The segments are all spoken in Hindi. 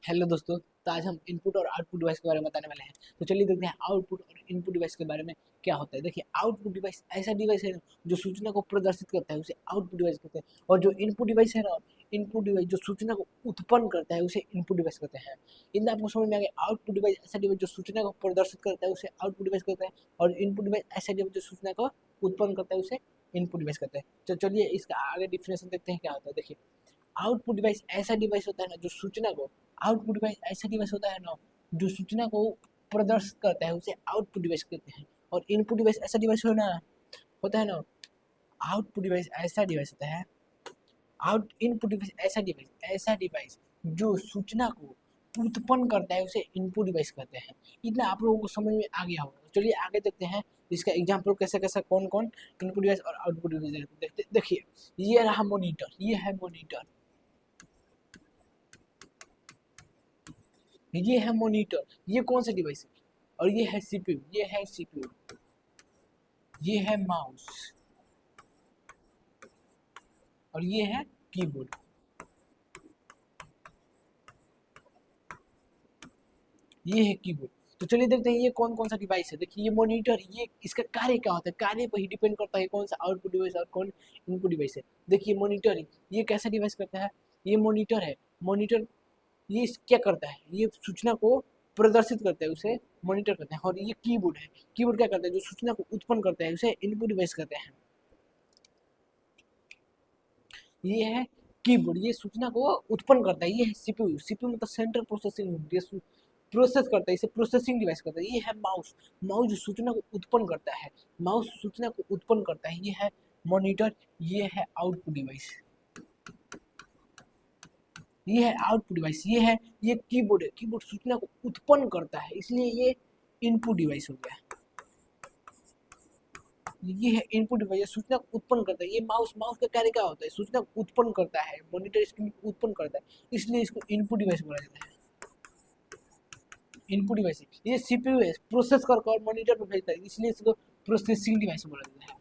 हेलो दोस्तों। तो आज हम इनपुट और आउटपुट डिवाइस के बारे में बताने वाले हैं। तो चलिए देखते हैं आउटपुट और इनपुट डिवाइस के बारे में क्या होता है। देखिए, आउटपुट डिवाइस ऐसा डिवाइस है जो सूचना को प्रदर्शित करता है, उसे आउटपुट डिवाइस कहते हैं। और जो इनपुट डिवाइस है ना, इनपुट डिवाइस जो सूचना को उत्पन्न करता है उसे इनपुट डिवाइस कहते हैं। इतना आपको समझ में आ गया। आउटपुट डिवाइस ऐसा डिवाइस जो सूचना को प्रदर्शित करता है उसे आउटपुट डिवाइस कहते हैं, और इनपुट डिवाइस ऐसा डिवाइस जो सूचना को उत्पन्न करता है उसे इनपुट डिवाइस कहते हैं। तो चलिए इसका आगे डिफिनेशन देखते हैं क्या होता है। देखिए, आउटपुट डिवाइस ऐसा डिवाइस होता है ना जो सूचना को आउटपुट डिवाइस ऐसा डिवाइस होता है ना जो सूचना को प्रदर्शित करता है उसे आउटपुट डिवाइस कहते हैं। और इनपुट डिवाइस ऐसा डिवाइस होता है ना आउटपुट डिवाइस ऐसा डिवाइस होता है आउट इनपुट डिवाइस ऐसा डिवाइस जो सूचना को उत्पन्न करता है उसे इनपुट डिवाइस कहते हैं। इतना आप लोगों को समझ में आ गया होगा। चलिए आगे देखते हैं इसका एग्जाम्पल कैसे कैसे कौन कौन इनपुट डिवाइस और आउटपुट डिवाइस देखते। देखिए, ये रहा मॉनिटर, ये है मॉनिटर, ये है मॉनिटर, ये कौन सा डिवाइस है। और ये है सीपीयू, ये है सीपीयू, ये है माउस, और ये है कीबोर्ड। ये है कीबोर्ड। तो चलिए देखते हैं ये कौन कौन सा डिवाइस है। देखिए, ये मॉनिटर, ये इसका कार्य क्या होता है, कार्य पर ही डिपेंड करता है कौन सा आउटपुट डिवाइस और कौन इनपुट डिवाइस है। देखिए मॉनिटर, ये कैसा डिवाइस करता है, ये मॉनिटर है। मॉनिटर ये क्या करता है, ये सूचना को प्रदर्शित करता है उसे मॉनिटर करते हैं। और ये कीबोर्ड है, कीबोर्ड क्या करता है, जो सूचना को उत्पन्न करता है उसे इनपुट डिवाइस कहते हैं। ये है कीबोर्ड, ये सूचना को उत्पन्न करता है। ये है सीपीयू, सीपीयू मतलब सेंट्रल प्रोसेसिंग यूनिट, ये प्रोसेस करता है, इसे प्रोसेसिंग डिवाइस करता है। ये है माउस, माउस जो सूचना को उत्पन्न करता है, माउस सूचना को उत्पन्न करता है। ये है मॉनिटर, ये है आउटपुट डिवाइस, ये है आउटपुट डिवाइस। ये कीबोर्ड है, कीबोर्ड सूचना को उत्पन्न करता है, इसलिए ये इनपुट डिवाइस हो गया। ये है इनपुट डिवाइस, सूचना को उत्पन्न करता है। ये माउस, माउस का कार्य क्या होता है, सूचना को उत्पन्न करता है। मॉनिटर स्क्रीन को उत्पन्न करता है, इसलिए इसको इनपुट डिवाइस बोला जाता है। इनपुट डिवाइस, ये सीपीयू है, प्रोसेस करके और मॉनिटर पर भेजता है, इसलिए इसको प्रोसेसिंग डिवाइस बोला जाता है।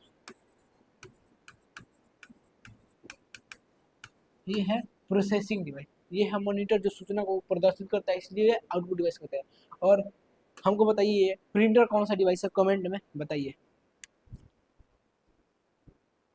ये है प्रोसेसिंग डिवाइस, ये है मॉनिटर जो सूचना को प्रदर्शित करता है, इसलिए आउटपुट डिवाइस कहते हैं। और हमको बताइए प्रिंटर कौन सा डिवाइस है, कमेंट में बताइए।